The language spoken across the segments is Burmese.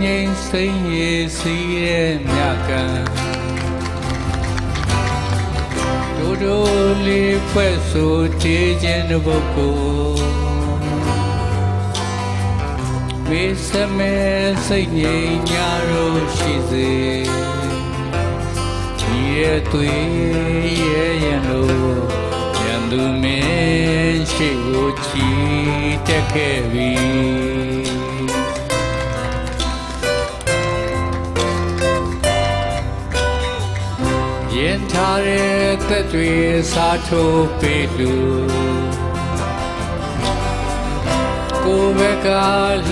ငိမ့်စိမ့်ရည်စီးရဲ့မြတ်ကံတို့တို့လေးဖွဲ့ဆိုတည်ခြင်းတစ်ပုဂ္ဂိုလ်မေစမဲစိတ်ငြိမ်ညာတို့ရှိစေဒီရဲ့သွေးရဲ့ရင်လို့ရန်သူမင်းရှိကိုချီတက်ခဲ့ပြီရင်ထားတဲ့သက်တွေစားထိုးပေးလူကိုယ်ဘက်က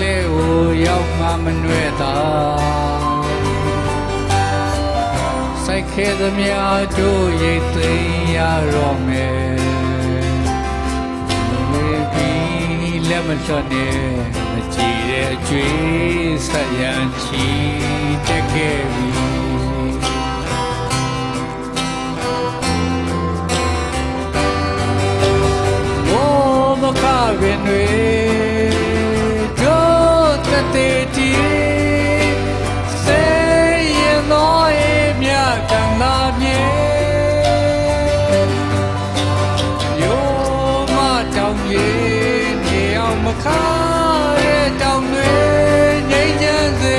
လဲကိုရောက်မှမနှွဲ့တာစိုက်ခဲ့သမျှတို့ရိတ်သိမ်းရတော့မယ်ပြီးလက်မလျှော့နဲ့မကြည့်တဲ့အကျွေးဆက်ရန်ချီတက်ခဲ့ပြီပင်တွေတို့တသေးတီစေရင်တော်ရဲ့မြတ်ကံသာမြေယောမတောင်ကြီးနေအောင်မခါရဲ့တောင်တွေငြိမ်းချမ်းစေ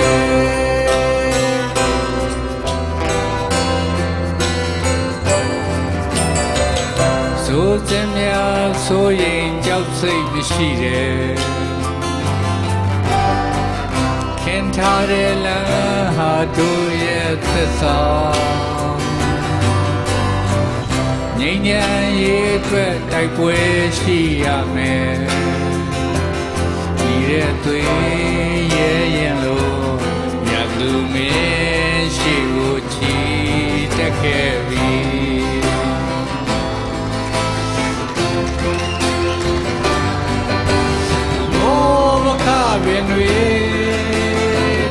ဆိုခြင်းများဆိုရင်ကြောက်စိတ်မရှိတယ်ခင်ထားတဲ့လမ်းဟာတို့ရဲ့သစ္စာငြိမ်းချမ်းရေးအတွက်တိုက်ပွဲရှိရမယ်ဒီရဲ့သွေးရဲ့ရင်လို့ရသူမင်းရှိကိုချီတက်ခဲ့ပြီပင်တွေ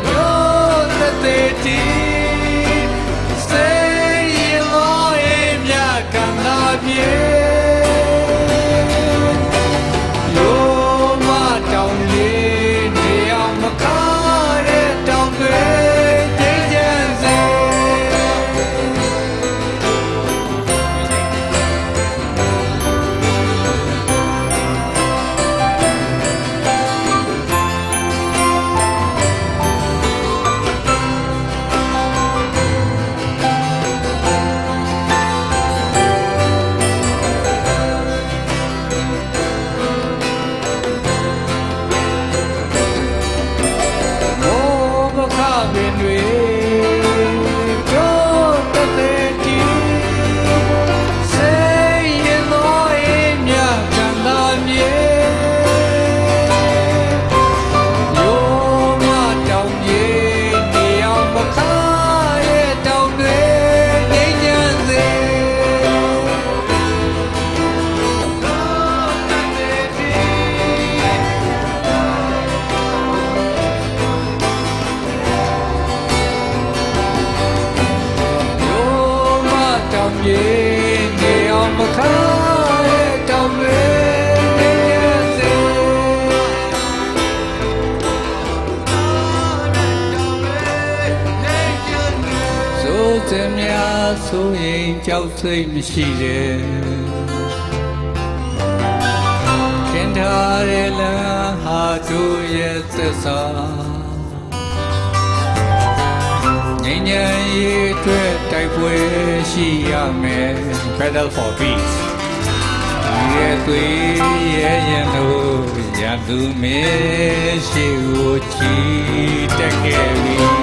တို့တသေးတီစေရင်တော်ရဲ့မြတ်ကံသာပြေယောမတောင်လေးနေအောင်မခါတဲ့တောင်တွေတည်ကြစေဆိုရင်ကြောက်စိတ်မရှိတယ်ခင်ထားတဲ့လမ်းဟာတို့ရဲ့သစ္စာငြိမ်းချမ်းရေးအတွက်တိုက်ပွဲရှိရမယ် Battle for Peace ရဲ့သွေးရဲ့ရင်လို့ရသူမင်းရှိကိုချီတက်ခဲ့ပြီ